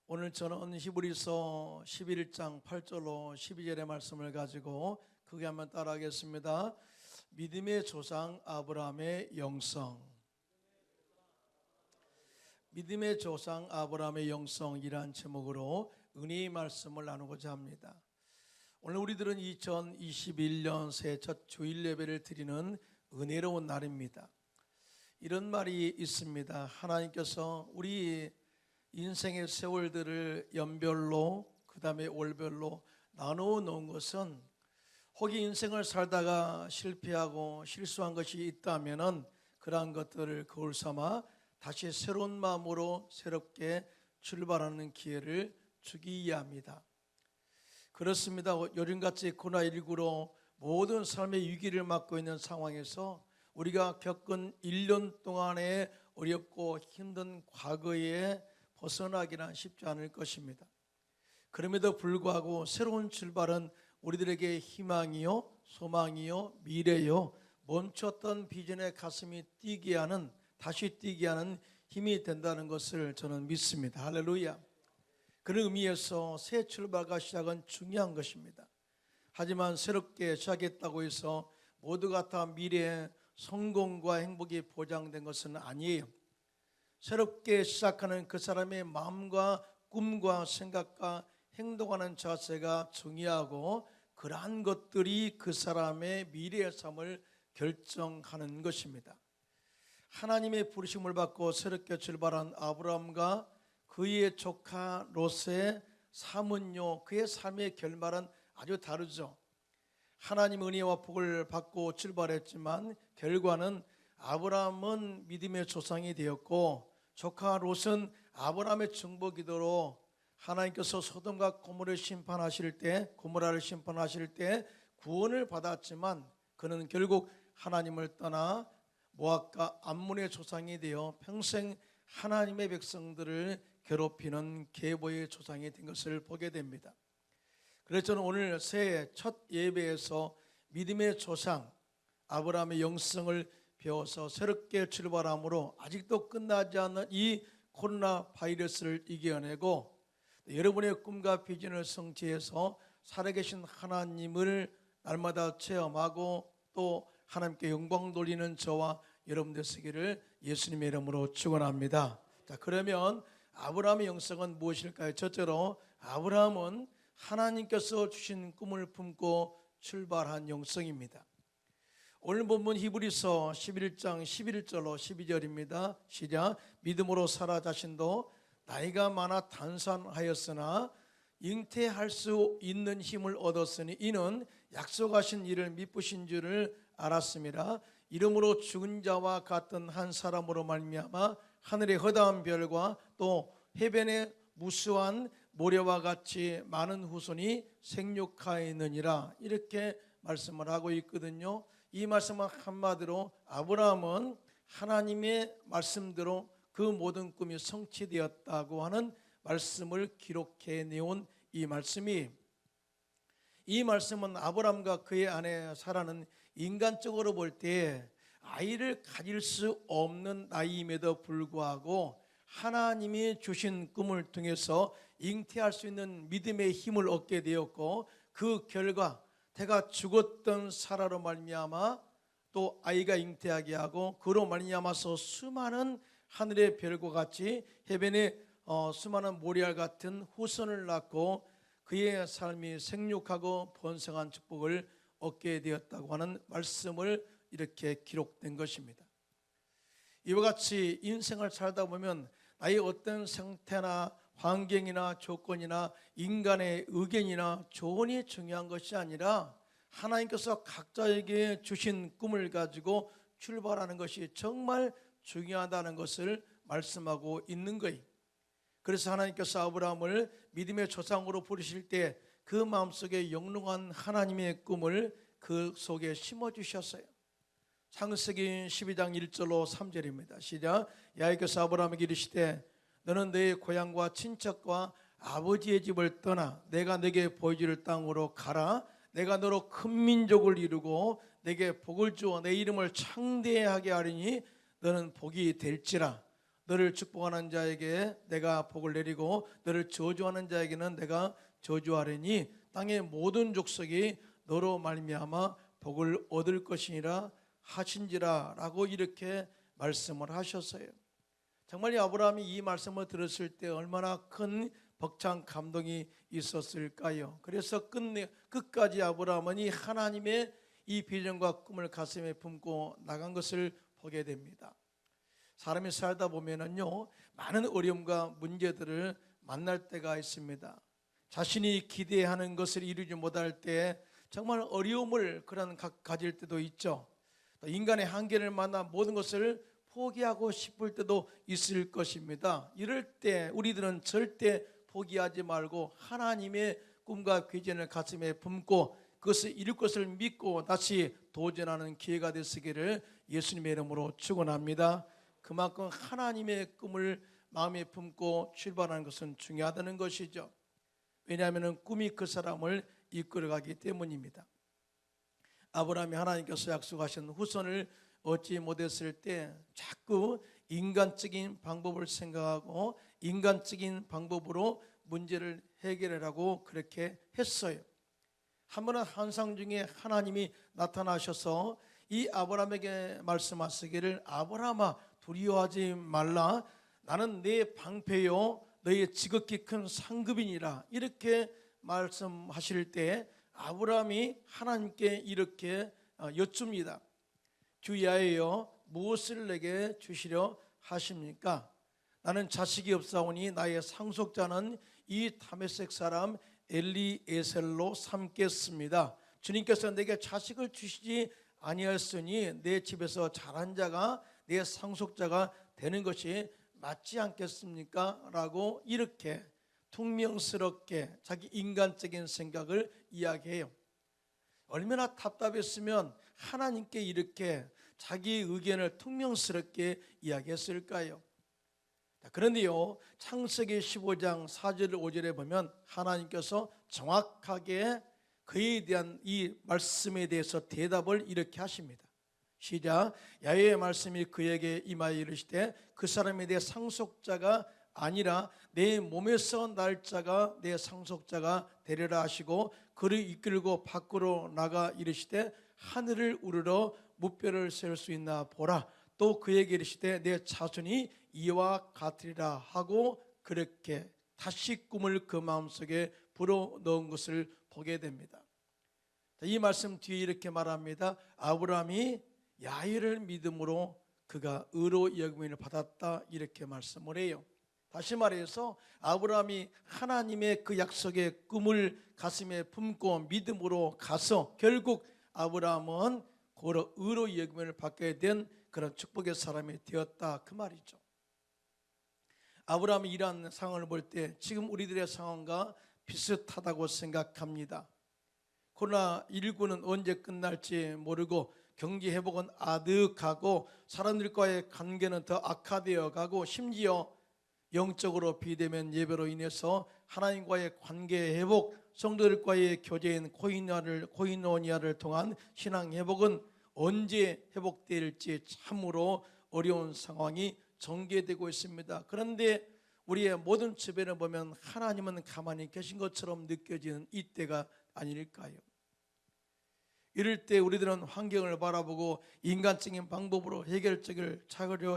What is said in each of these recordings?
오늘 저는 히브리서 11장 8절로 12절의 말씀을 가지고 크게 한번 따라하겠습니다. 믿음의 조상 아브라함의 영성. 믿음의 조상 아브라함의 영성이란 제목으로 은혜의 말씀을 나누고자 합니다. 오늘 우리들은 2021년 새해 첫 주일 예배를 드리는 은혜로운 날입니다. 이런 말이 있습니다. 하나님께서 우리 인생의 세월들을 연별로 그 다음에 월별로 나누어 놓은 것은 혹시 인생을 살다가 실패하고 실수한 것이 있다면 그러한 것들을 거울 삼아 다시 새로운 마음으로 새롭게 출발하는 기회를 주기 위함이다. 그렇습니다. 요즘같이 코로나19로 모든 삶의 위기를 맞고 있는 상황에서 우리가 겪은 1년 동안의 어렵고 힘든 과거에 벗어나기는 쉽지 않을 것입니다. 그럼에도 불구하고 새로운 출발은 우리들에게 희망이요, 소망이요, 미래요, 멈췄던 비전의 가슴이 뛰게 하는, 다시 뛰게 하는 힘이 된다는 것을 저는 믿습니다. 할렐루야. 그런 의미에서 새 출발과 시작은 중요한 것입니다. 하지만 새롭게 시작했다고 해서 모두가 다 미래의 성공과 행복이 보장된 것은 아니에요. 새롭게 시작하는 그 사람의 마음과 꿈과 생각과 행동하는 자세가 중요하고 그러한 것들이 그 사람의 미래의 삶을 결정하는 것입니다. 하나님의 부르심을 받고 새롭게 출발한 아브라함과 그의 조카 롯의 삶은요, 그의 삶의 결말은 아주 다르죠. 하나님의 은혜와 복을 받고 출발했지만 결과는 아브라함은 믿음의 조상이 되었고 조카 롯은 아브라함의 중보기도로 하나님께서 소돔과 고모라를 심판하실 때 구원을 받았지만 그는 결국 하나님을 떠나 모압과 암몬의 조상이 되어 평생 하나님의 백성들을 괴롭히는 계보의 조상이 된 것을 보게 됩니다. 그래서 저는 오늘 새해 첫 예배에서 믿음의 조상 아브라함의 영성을 배워서 새롭게 출발함으로 아직도 끝나지 않는 이 코로나 바이러스를 이겨내고 여러분의 꿈과 비전을 성취해서 살아계신 하나님을 날마다 체험하고 또 하나님께 영광 돌리는 저와 여러분들 되시기를 예수님의 이름으로 축원합니다. 자, 그러면 아브라함의 영성은 무엇일까요? 첫째로 아브라함은 하나님께서 주신 꿈을 품고 출발한 영성입니다. 오늘 본문 히브리서 11장 11절로 12절입니다. 시작. 믿음으로 사라 자신도 나이가 많아 단산하였으나 잉태할 수 있는 힘을 얻었으니 이는 약속하신 일을 미쁘신 줄을 알았습니다. 이름으로 죽은 자와 같은 한 사람으로 말미암아 하늘의 허다한 별과 또 해변의 무수한 모래와 같이 많은 후손이 생육하였느니라. 이렇게 말씀을 하고 있거든요. 이 말씀은 한마디로 아브라함은 하나님의 말씀대로 그 모든 꿈이 성취되었다고 하는 말씀을 기록해 내온 이 말씀은 아브라함과 그의 아내 사라는 인간적으로 볼 때 아이를 가질 수 없는 나이임에도 불구하고 하나님이 주신 꿈을 통해서 잉태할 수 있는 믿음의 힘을 얻게 되었고 그 결과 태가 죽었던 사라로 말미암아 또 아이가 잉태하게 하고 그로 말미암아서 수많은 하늘의 별과 같이 해변의 수많은 모래알 같은 후손을 낳고 그의 삶이 생육하고 번성한 축복을 얻게 되었다고 하는 말씀을 이렇게 기록된 것입니다. 이와 같이 인생을 살다 보면 나의 어떤 상태나 환경이나 조건이나 인간의 의견이나 조언이 중요한 것이 아니라 하나님께서 각자에게 주신 꿈을 가지고 출발하는 것이 정말 중요하다는 것을 말씀하고 있는 거예요. 그래서 하나님께서 아브라함을 믿음의 조상으로 부르실 때 그 마음속에 영롱한 하나님의 꿈을 그 속에 심어주셨어요. 창세기 12장 1절로 3절입니다. 시작. 야훼께서 아브라함에게 이르시되 너는 네 고향과 친척과 아버지의 집을 떠나 내가 네게 보여줄 땅으로 가라. 내가 너로 큰 민족을 이루고 네게 복을 주어 내 이름을 창대하게 하리니 너는 복이 될지라. 너를 축복하는 자에게 내가 복을 내리고 너를 저주하는 자에게는 내가 저주하리니 땅의 모든 족속이 너로 말미암아 복을 얻을 것이니라 하신지라 라고 이렇게 말씀을 하셨어요. 정말 아브라함이 이 말씀을 들었을 때 얼마나 큰 벅찬 감동이 있었을까요? 그래서 끝까지 아브라함은 하나님의 이 비전과 꿈을 가슴에 품고 나간 것을 보게 됩니다. 사람이 살다 보면은요, 많은 어려움과 문제들을 만날 때가 있습니다. 자신이 기대하는 것을 이루지 못할 때 정말 어려움을 가질 때도 있죠. 또 인간의 한계를 만나 모든 것을 포기하고 싶을 때도 있을 것입니다. 이럴 때 우리들은 절대 포기하지 말고 하나님의 꿈과 비전을 가슴에 품고 그것을 이룰 것을 믿고 다시 도전하는 기회가 되시기를 예수님의 이름으로 축원합니다. 그만큼 하나님의 꿈을 마음에 품고 출발하는 것은 중요하다는 것이죠. 왜냐하면 꿈이 그 사람을 이끌어가기 때문입니다. 아브라함이 하나님께서 약속하신 후손을 얻지 못했을 때 자꾸 인간적인 방법을 생각하고 인간적인 방법으로 문제를 해결하라고 그렇게 했어요. 한 번은 환상 중에 하나님이 나타나셔서 이 아브라함에게 말씀하시기를 아브라함아 두려워하지 말라 나는 내 방패요 너의 지극히 큰 상급이니라 이렇게 말씀하실 때 아브라함이 하나님께 이렇게 여쭙니다. 주야여 무엇을 내게 주시려 하십니까? 나는 자식이 없사오니 나의 상속자는 이 다메섹 사람 엘리에셀로 삼겠습니다. 주님께서 내게 자식을 주시지 아니하였으니 내 집에서 자란 자가 내 상속자가 되는 것이 맞지 않겠습니까? 라고 이렇게 퉁명스럽게 자기 인간적인 생각을 이야기해요. 얼마나 답답했으면 하나님께 이렇게 자기 의견을 퉁명스럽게 이야기했을까요? 그런데요, 창세기 15장 4절 5절에 보면 하나님께서 정확하게 그에 대한 이 말씀에 대해서 대답을 이렇게 하십니다. 시작. 야훼의 말씀이 그에게 임하여 이르시되 그 사람에 대해 상속자가 아니라 내 몸에서 날 자가 내 상속자가 되리라 하시고 그를 이끌고 밖으로 나가 이르시되 하늘을 우러러 무뼈를 세울 수 있나 보라. 또 그에게 이르시되 내 자손이 이와 같으리라 하고 그렇게 다시 꿈을 그 마음속에 불어넣은 것을 보게 됩니다. 이 말씀 뒤에 이렇게 말합니다. 아브라함이 야훼를 믿음으로 그가 의로 여김을 받았다 이렇게 말씀을 해요. 다시 말해서 아브라함이 하나님의 그 약속의 꿈을 가슴에 품고 믿음으로 가서 결국 아브라함은 의로 여김을 받게 된 그런 축복의 사람이 되었다 그 말이죠. 아브라함이 이러한 상황을 볼 때 지금 우리들의 상황과 비슷하다고 생각합니다. 코로나19는 언제 끝날지 모르고 경제 회복은 아득하고 사람들과의 관계는 더 악화되어 가고 심지어 영적으로 비대면 예배로 인해서 하나님과의 관계 회복, 성도들과의 교제인 코이노니아를 통한 신앙 회복은 언제 회복될지 참으로 어려운 상황이 전개되고 있습니다. 그런데 우리의 모든 주변을 보면 하나님은 가만히 계신 것처럼 느껴지는 이때가 아닐까요? 이럴 때 우리들은 환경을 바라보고 인간적인 방법으로 해결책을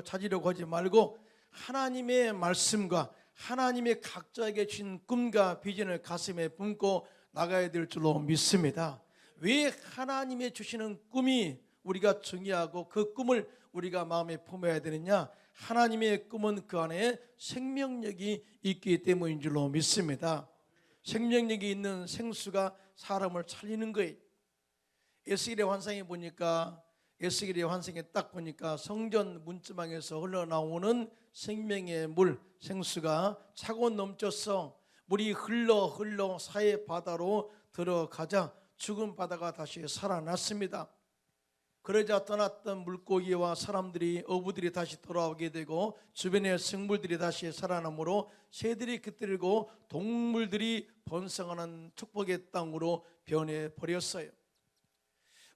찾으려고 하지 말고 하나님의 말씀과 하나님의 각자에게 주신 꿈과 비전을 가슴에 품고 나가야 될 줄로 믿습니다. 왜 하나님의 주시는 꿈이 우리가 중요하고 그 꿈을 우리가 마음에 품어야 되느냐? 하나님의 꿈은 그 안에 생명력이 있기 때문인 줄로 믿습니다. 생명력이 있는 생수가 사람을 살리는 거예요. 에스겔의 환상에 보니까 에스겔의 환상에 딱 보니까 성전 문지방에서 흘러나오는 생명의 물 생수가 차고 넘쳐서 물이 흘러 사해 바다로 들어가자 죽은 바다가 다시 살아났습니다. 그러자 떠났던 물고기와 사람들이 어부들이 다시 돌아오게 되고 주변의 생물들이 다시 살아나므로 새들이 깃들고 동물들이 번성하는 축복의 땅으로 변해버렸어요.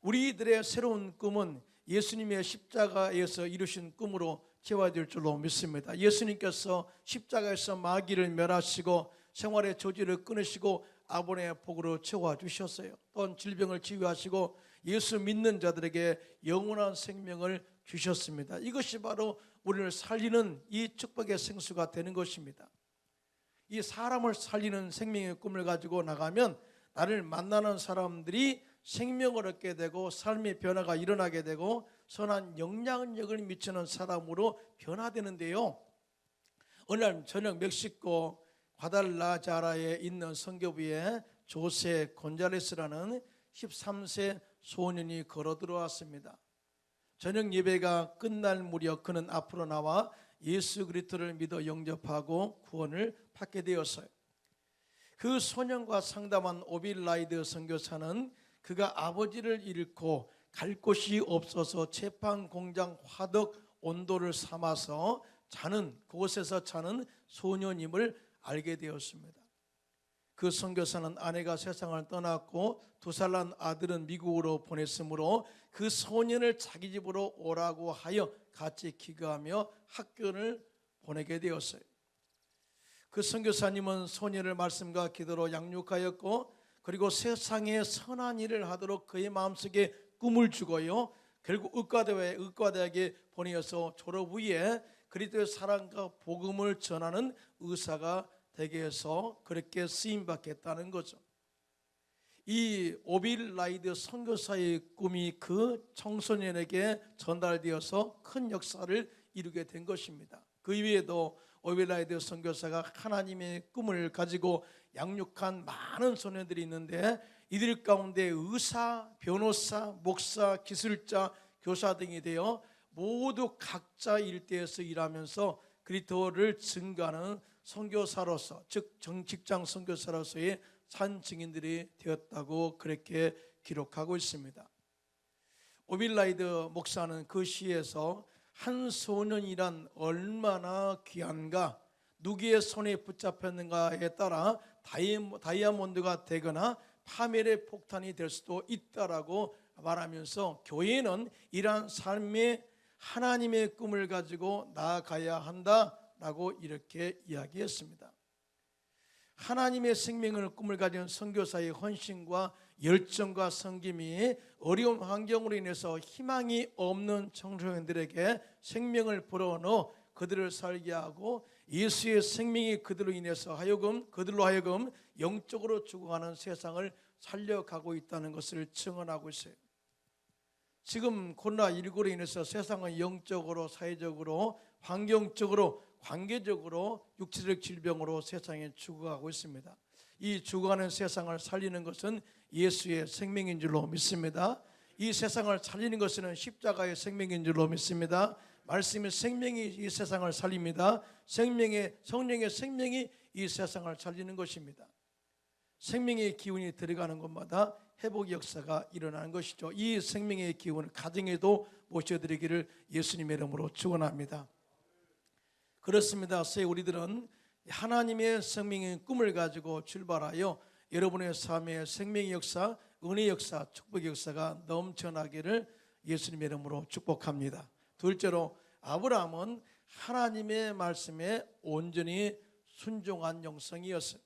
우리들의 새로운 꿈은 예수님의 십자가에서 이루신 꿈으로 채워야 될 줄로 믿습니다. 예수님께서 십자가에서 마귀를 멸하시고 생활의 저주를 끊으시고 아버지의 복으로 채워주셨어요. 또한 질병을 치유하시고 예수 믿는 자들에게 영원한 생명을 주셨습니다. 이것이 바로 우리를 살리는 이 축복의 생수가 되는 것입니다. 이 사람을 살리는 생명의 꿈을 가지고 나가면 나를 만나는 사람들이 생명을 얻게 되고 삶의 변화가 일어나게 되고 선한 영향력을 미치는 사람으로 변화되는데요. 어느 날 저녁 멕시코 과달라자라에 있는 선교부에 조세 곤잘레스라는 13세 소년이 걸어 들어왔습니다. 저녁 예배가 끝날 무렵 그는 앞으로 나와 예수 그리스도를 믿어 영접하고 구원을 받게 되었어요. 그 소년과 상담한 오빌라이드 선교사는 그가 아버지를 잃고 갈 곳이 없어서 채판 공장 화덕 온도를 삼아서 그곳에서 자는 소년임을 알게 되었습니다. 그 선교사는 아내가 세상을 떠났고 2살 난 아들은 미국으로 보냈으므로 그 소년을 자기 집으로 오라고 하여 같이 기도하며 학교를 보내게 되었어요. 그 선교사님은 소년을 말씀과 기도로 양육하였고 그리고 세상에 선한 일을 하도록 그의 마음속에 꿈을 주고요. 결국 의과대학에 보내어서 졸업 후에 그리스도의 사랑과 복음을 전하는 의사가 되게 해서 그렇게 쓰임받겠다는 거죠. 이 오빌라이드 선교사의 꿈이 그 청소년에게 전달되어서 큰 역사를 이루게 된 것입니다. 그 이외에도 오빌라이드 선교사가 하나님의 꿈을 가지고 양육한 많은 소년들이 있는데 이들 가운데 의사, 변호사, 목사, 기술자, 교사 등이 되어 모두 각자 일대에서 일하면서 그리스도를 증거하는 선교사로서 즉 직장 선교사로서의 산 증인들이 되었다고 그렇게 기록하고 있습니다. 오빌라이드 목사는 그 시에서 한 소년이란 얼마나 귀한가, 누구의 손에 붙잡혔는가에 따라 다이아몬드가 되거나 파멸의 폭탄이 될 수도 있다라고 말하면서 교회는 이러한 삶의 하나님의 꿈을 가지고 나아가야 한다라고 이렇게 이야기했습니다. 하나님의 생명을 꿈을 가진 선교사의 헌신과 열정과 섬김이 어려운 환경으로 인해서 희망이 없는 청소년들에게 생명을 불어넣어 그들을 살게 하고 예수의 생명이 그들로 하여금 영적으로 죽어가는 세상을 살려가고 있다는 것을 증언하고 있어요. 지금 코로나19로 인해서 세상은 영적으로, 사회적으로, 환경적으로, 관계적으로 육체적 질병으로 세상에 죽어가고 있습니다. 이 죽어가는 세상을 살리는 것은 예수의 생명인 줄로 믿습니다. 이 세상을 살리는 것은 십자가의 생명인 줄로 믿습니다. 말씀의 생명이 이 세상을 살립니다. 성령의 생명이 이 세상을 살리는 것입니다. 생명의 기운이 들어가는 곳마다 회복의 역사가 일어나는 것이죠. 이 생명의 기운을 가정에도 모셔드리기를 예수님의 이름으로 축원합니다. 그렇습니다. 우리들은 하나님의 생명의 꿈을 가지고 출발하여 여러분의 삶의 생명의 역사, 은혜의 역사, 축복의 역사가 넘쳐나기를 예수님의 이름으로 축복합니다. 둘째로 아브라함은 하나님의 말씀에 온전히 순종한 영성이었어요.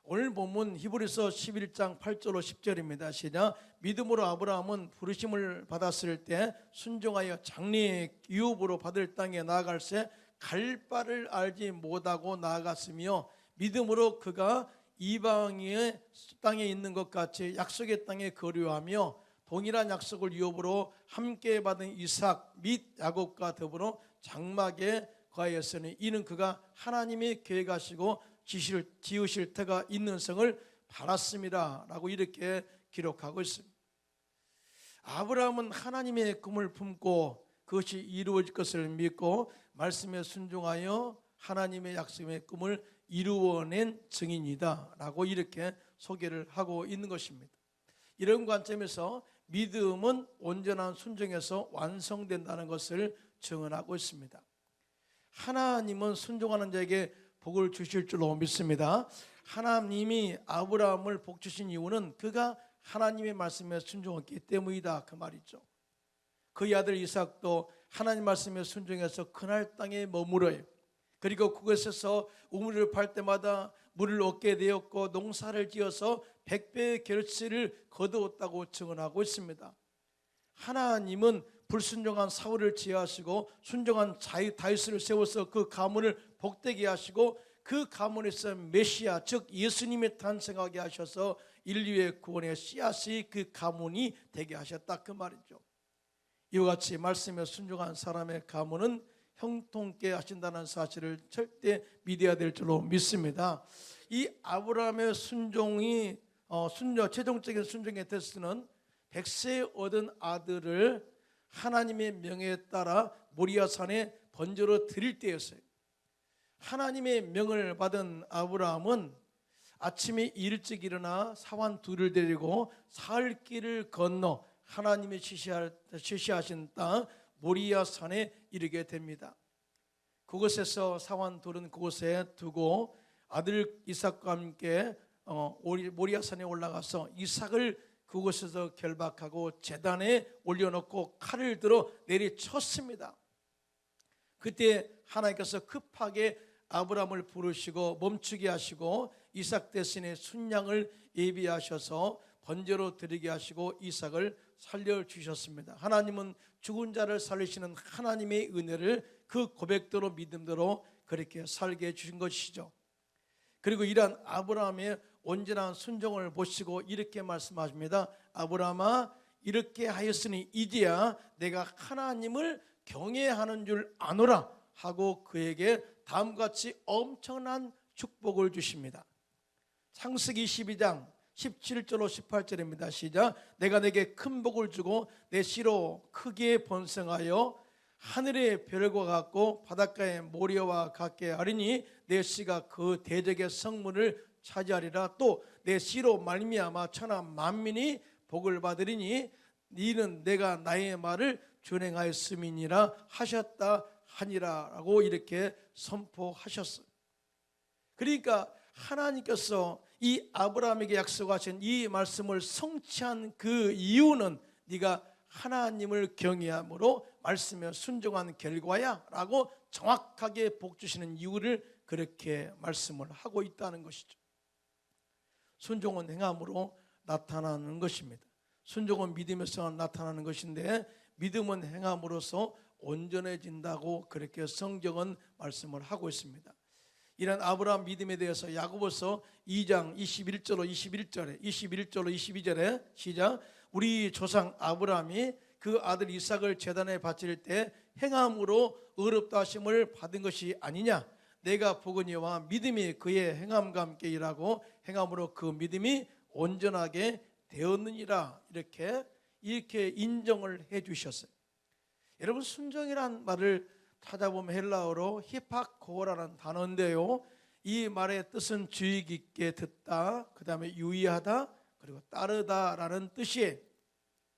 오늘 본문 히브리서 11장 8절로 10절입니다. 시작. 믿음으로 아브라함은 부르심을 받았을 때 순종하여 장래의 유업으로 받을 땅에 나아갈새 갈 바를 알지 못하고 나아갔으며 믿음으로 그가 이방의 땅에 있는 것 같이 약속의 땅에 거류하며 동일한 약속을 유업으로 함께 받은 이삭 및 야곱과 더불어 장막에 거하였으니 이는 그가 하나님이 계획하시고 지으실 터가 있는 성을 바랐습니다 라고 이렇게 기록하고 있습니다. 아브라함은 하나님의 꿈을 품고 그것이 이루어질 것을 믿고 말씀에 순종하여 하나님의 약속의 꿈을 이루어낸 증인이다 라고 이렇게 소개를 하고 있는 것입니다. 이런 관점에서 믿음은 온전한 순종에서 완성된다는 것을 증언하고 있습니다. 하나님은 순종하는 자에게 복을 주실 줄로 믿습니다. 하나님이 아브라함을 복 주신 이유는 그가 하나님의 말씀에 순종했기 때문이다 그 말이죠. 그의 아들 이삭도 하나님 말씀에 순종해서 그날 땅에 머물어요. 그리고 그곳에서 우물을 팔 때마다 물을 얻게 되었고 농사를 지어서 100배의 결실을 거두었다고 증언하고 있습니다. 하나님은 불순종한 사울을 제하시고 순종한 다윗을 세워서 그 가문을 복되게 하시고 그 가문에서 메시아 즉 예수님이 탄생하게 하셔서 인류의 구원의 씨앗이 그 가문이 되게 하셨다 그 말이죠. 이와 같이 말씀에 순종한 사람의 가문은 형통케 하신다는 사실을 절대 믿어야 될 줄로 믿습니다. 이 아브라함의 순종이 최종적인 순종의 테스트는 100세에 얻은 아들을 하나님의 명에 따라 모리아산에 번제로 드릴 때였어요. 하나님의 명을 받은 아브라함은 아침에 일찍 일어나 사환 둘을 데리고 사흘 길을 건너 하나님이 지시하신 땅 모리아산에 이르게 됩니다. 그곳에서 사환 둘은 그곳에 두고 아들 이삭과 함께 모리아산에 올라가서 이삭을 그곳에서 결박하고 제단에 올려놓고 칼을 들어 내리쳤습니다. 그때 하나님께서 급하게 아브라함을 부르시고 멈추게 하시고 이삭 대신에 순양을 예비하셔서 번제로 드리게 하시고 이삭을 살려주셨습니다. 하나님은 죽은 자를 살리시는 하나님의 은혜를 그 고백대로 믿음대로 그렇게 살게 해주신 것이죠. 그리고 이러한 아브라함의 온전한 순종을 보시고 이렇게 말씀하십니다. 아브라함아, 이렇게 하였으니 이제야 내가 하나님을 경외하는 줄 아노라 하고 그에게 다음같이 엄청난 축복을 주십니다. 창세기 22장 17절로 18절입니다. 시작. 내가 내게 큰 복을 주고 내 씨로 크게 번성하여 하늘의 별과 같고 바닷가의 모래와 같게 하리니 내 씨가 그 대적의 성문을 차지하리라. 또 내 씨로 말미암아 천하 만민이 복을 받으리니 이는 내가 나의 말을 준행하였음이니라 하셨다 하니라라고 이렇게 선포하셨어요. 그러니까 하나님께서 이 아브라함에게 약속하신 이 말씀을 성취한 그 이유는 네가 하나님을 경외함으로 말씀에 순종한 결과야 라고 정확하게 복 주시는 이유를 그렇게 말씀을 하고 있다는 것이죠. 순종은 행함으로 나타나는 것입니다. 순종은 믿음에서 나타나는 것인데 믿음은 행함으로써 온전해진다고 그렇게 성경은 말씀을 하고 있습니다. 이런 아브라함 믿음에 대해서 야고보서 2장 21절로 22절에 시작. 우리 조상 아브라함이 그 아들 이삭을 제단에 바칠 때 행함으로 의롭다 하심을 받은 것이 아니냐. 내가 보거니와 믿음이 그의 행함과 함께 일하고 행함으로 그 믿음이 온전하게 되었느니라. 이렇게 인정을 해 주셨어요. 여러분, 순종이란 말을 찾아보면 헬라어로 히파코라는 단어인데요, 이 말의 뜻은 주의 깊게 듣다, 그 다음에 유의하다, 그리고 따르다라는 뜻이에요.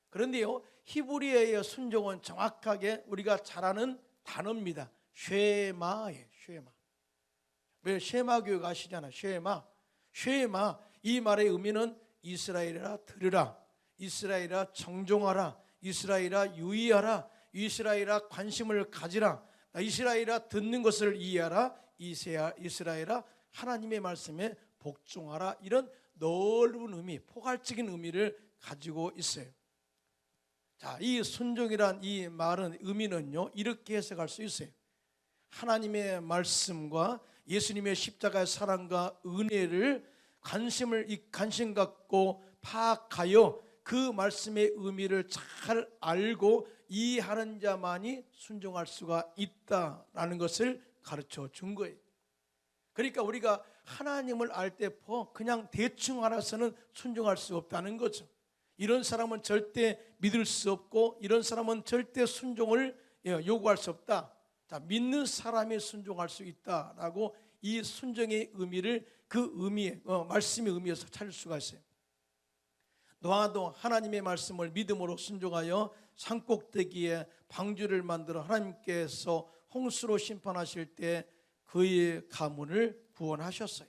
그런데요, 히브리어의 순종은 정확하게 우리가 잘 아는 단어입니다. 쉐마예요. 쉐마. 왜 쉐마 교육 아시잖아요. 쉐마. 이 말의 의미는 이스라엘아 들으라, 이스라엘아 정종하라, 이스라엘아 유의하라, 이스라엘아 관심을 가지라, 이스라엘아 듣는 것을 이해하라, 이스라엘아 하나님의 말씀에 복종하라. 이런 넓은 의미, 포괄적인 의미를 가지고 있어요. 자, 이 순종이란 이 말은 의미는요, 이렇게 해석할 수 있어요. 하나님의 말씀과 예수님의 십자가의 사랑과 은혜를 관심 갖고 파악하여 그 말씀의 의미를 잘 알고 이해하는 자만이 순종할 수가 있다라는 것을 가르쳐 준 거예요. 그러니까 우리가 하나님을 알 때 그냥 대충 알아서는 순종할 수 없다는 거죠. 이런 사람은 절대 믿을 수 없고 이런 사람은 절대 순종을 요구할 수 없다. 자, 믿는 사람이 순종할 수 있다라고 이 순종의 의미를 그 의미에 말씀의 의미에서 찾을 수가 있어요. 노아도 하나님의 말씀을 믿음으로 순종하여 산꼭대기에 방주를 만들어 하나님께서 홍수로 심판하실 때 그의 가문을 구원하셨어요.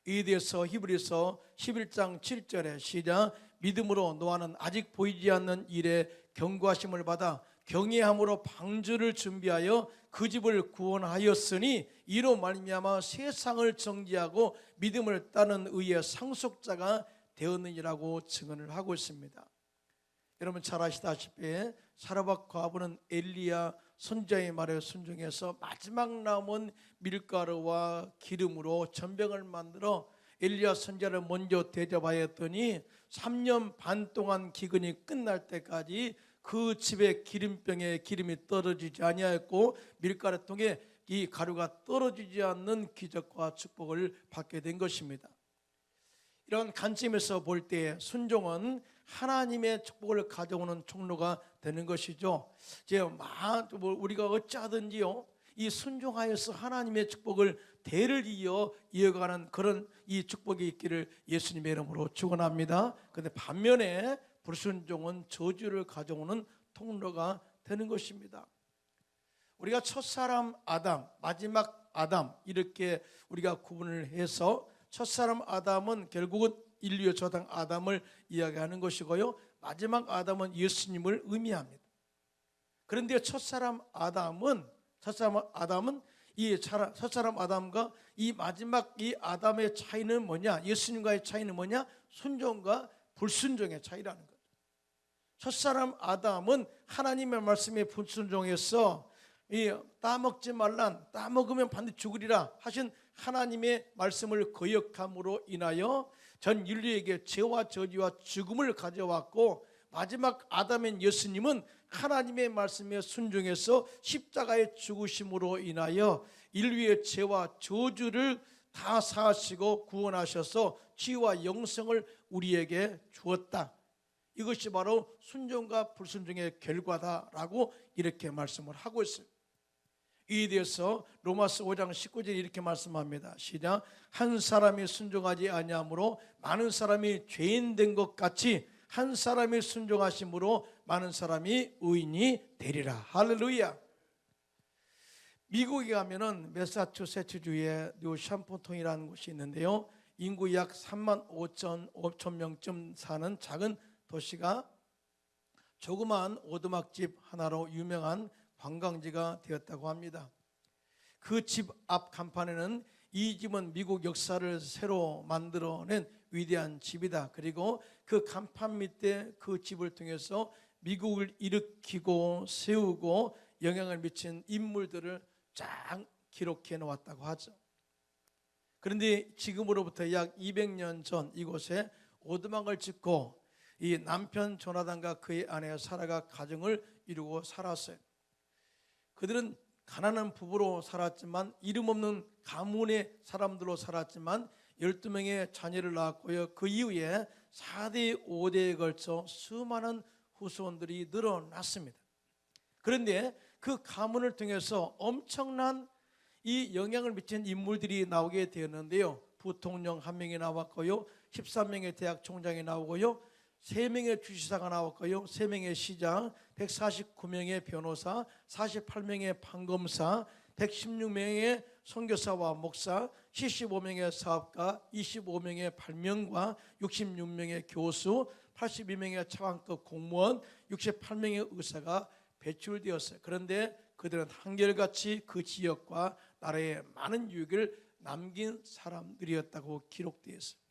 이에 대해서 히브리서 11장 7절에 시작. 믿음으로 노아는 아직 보이지 않는 일에 경고하심을 받아 경외함으로 방주를 준비하여 그 집을 구원하였으니 이로 말미암아 세상을 정죄하고 믿음을 따르는 의의 상속자가 되었느니라고 증언을 하고 있습니다. 여러분 잘 아시다시피 사르밧 과부는 엘리야 선지자의 말에 순종해서 마지막 남은 밀가루와 기름으로 전병을 만들어 엘리야 선지자를 먼저 대접하였더니 3년 반 동안 기근이 끝날 때까지 그 집에 기름병에 기름이 떨어지지 아니하였고 밀가루통에 이 가루가 떨어지지 않는 기적과 축복을 받게 된 것입니다. 이런 관점에서 볼 때 순종은 하나님의 축복을 가져오는 통로가 되는 것이죠. 우리가 어찌하든지요, 이 순종하여서 하나님의 축복을 대를 이어가는 그런 이 축복이 있기를 예수님의 이름으로 축원합니다. 그런데 반면에 불순종은 저주를 가져오는 통로가 되는 것입니다. 우리가 첫사람 아담, 마지막 아담 이렇게 우리가 구분을 해서 첫사람 아담은 결국은 인류의 조상 아담을 이야기하는 것이고요, 마지막 아담은 예수님을 의미합니다. 그런데 첫사람 아담은 이 첫사람 아담과 이 마지막 이 아담의 차이는 뭐냐? 예수님과의 차이는 뭐냐? 순종과 불순종의 차이라는 거죠. 첫사람 아담은 하나님의 말씀에 불순종해서 따먹지 말란, 따먹으면 반드시 죽으리라 하신 하나님의 말씀을 거역함으로 인하여 전 인류에게 죄와 저주와 죽음을 가져왔고, 마지막 아담인 예수님은 하나님의 말씀에 순종해서 십자가의 죽으심으로 인하여 인류의 죄와 저주를 다 사하시고 구원하셔서 치유와 영생을 우리에게 주었다. 이것이 바로 순종과 불순종의 결과다라고 이렇게 말씀을 하고 있어요. 이에 대해서 로마서 5장 19절에 이렇게 말씀합니다. 시작. 한 사람이 순종하지 아니하므로 많은 사람이 죄인 된 것 같이 한 사람이 순종하심으로 많은 사람이 의인이 되리라. 할렐루야. 미국에 가면은 매사추세츠주의 뉴샴폰통이라는 곳이 있는데요, 인구 약 3만 5천 명쯤 사는 작은 도시가 조그마한 오두막집 하나로 유명한 관광지가 되었다고 합니다. 그 집 앞 간판에는 이 집은 미국 역사를 새로 만들어낸 위대한 집이다. 그리고 그 간판 밑에 그 집을 통해서 미국을 일으키고 세우고 영향을 미친 인물들을 쫙 기록해 놓았다고 하죠. 그런데 지금으로부터 약 200년 전 이곳에 오두막을 짓고 이 남편 조나단과 그의 아내 사라가 가정을 이루고 살았어요. 그들은 가난한 부부로 살았지만 이름 없는 가문의 사람들로 살았지만 12명의 자녀를 낳았고요. 그 이후에 4대 5대에 걸쳐 수많은 후손들이 늘어났습니다. 그런데 그 가문을 통해서 엄청난 이 영향을 미친 인물들이 나오게 되었는데요, 부통령 1명이 나왔고요, 13명의 대학 총장이 나오고요, 3명의 주지사가 나왔고요, 3명의 시장, 149명의 변호사, 48명의 판검사, 116명의 선교사와 목사, 75명의 사업가, 25명의 발명가, 66명의 교수, 82명의 차관급 공무원, 68명의 의사가 배출되었어요. 그런데 그들은 한결같이 그 지역과 나라에 많은 유익을 남긴 사람들이었다고 기록되어 있어요.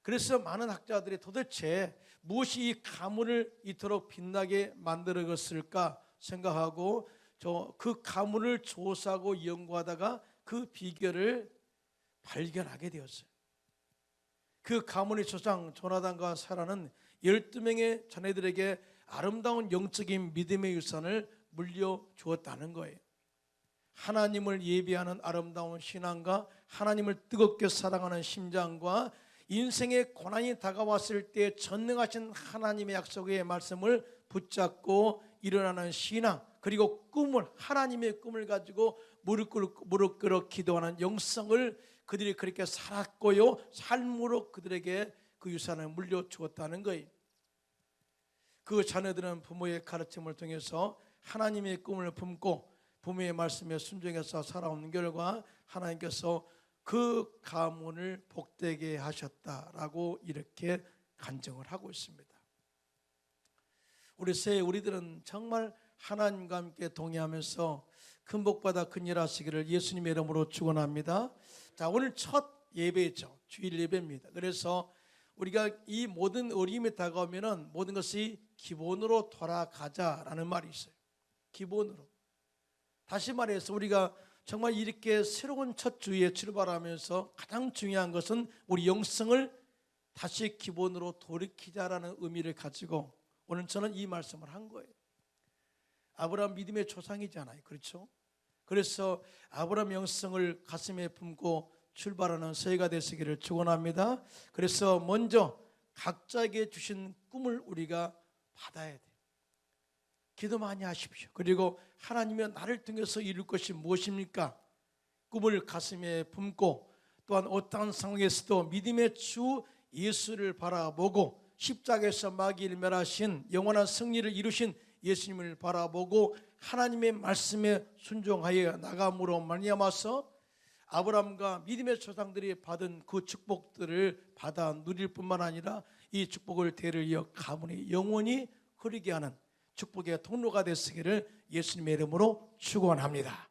그래서 많은 학자들이 도대체 무엇이 이 가문을 이토록 빛나게 만들었을까 생각하고 그 가문을 조사하고 연구하다가 그 비결을 발견하게 되었어요. 그 가문의 조상 조나단과 사라는 12명의 자녀들에게 아름다운 영적인 믿음의 유산을 물려주었다는 거예요. 하나님을 예비하는 아름다운 신앙과 하나님을 뜨겁게 사랑하는 심장과 인생의 고난이 다가왔을 때 전능하신 하나님의 약속의 말씀을 붙잡고 일어나는 신앙, 그리고 하나님의 꿈을 가지고 무릎 꿇어 기도하는 영성을 그들이 그렇게 살았고요, 삶으로 그들에게 그 유산을 물려주었다는 거예요. 그 자녀들은 부모의 가르침을 통해서 하나님의 꿈을 품고 부모의 말씀에 순종해서 살아온 결과 하나님께서 그 가문을 복되게 하셨다라고 이렇게 간증을 하고 있습니다. 우리 새해 우리들은 정말 하나님과 함께 동의하면서 큰 복받아 큰 일 하시기를 예수님의 이름으로 축원합니다. 자, 오늘 첫 예배죠. 주일 예배입니다. 그래서 우리가 이 모든 어려움이 다가오면은 모든 것이 기본으로 돌아가자라는 말이 있어요. 기본으로. 다시 말해서 우리가 정말 이렇게 새로운 첫 주에 출발하면서 가장 중요한 것은 우리 영성을 다시 기본으로 돌이키자라는 의미를 가지고 오늘 저는 이 말씀을 한 거예요. 아브라함 믿음의 조상이잖아요. 그렇죠? 그래서 아브라함 영성을 가슴에 품고 출발하는 새해가 되시기를 축원합니다. 그래서 먼저 각자에게 주신 꿈을 우리가 받아야 돼요. 기도 많이 하십시오. 그리고 하나님이 나를 통해서 이룰 것이 무엇입니까? 꿈을 가슴에 품고 또한 어떠한 상황에서도 믿음의 주 예수를 바라보고 십자가에서 마귀를 멸하신 영원한 승리를 이루신 예수님을 바라보고 하나님의 말씀에 순종하여 나감으로 말미암아서 아브라함과 믿음의 조상들이 받은 그 축복들을 받아 누릴 뿐만 아니라 이 축복을 대를 이어 가문이 영원히 흐르게 하는 축복의 통로가 되시기를 예수님의 이름으로 축원합니다.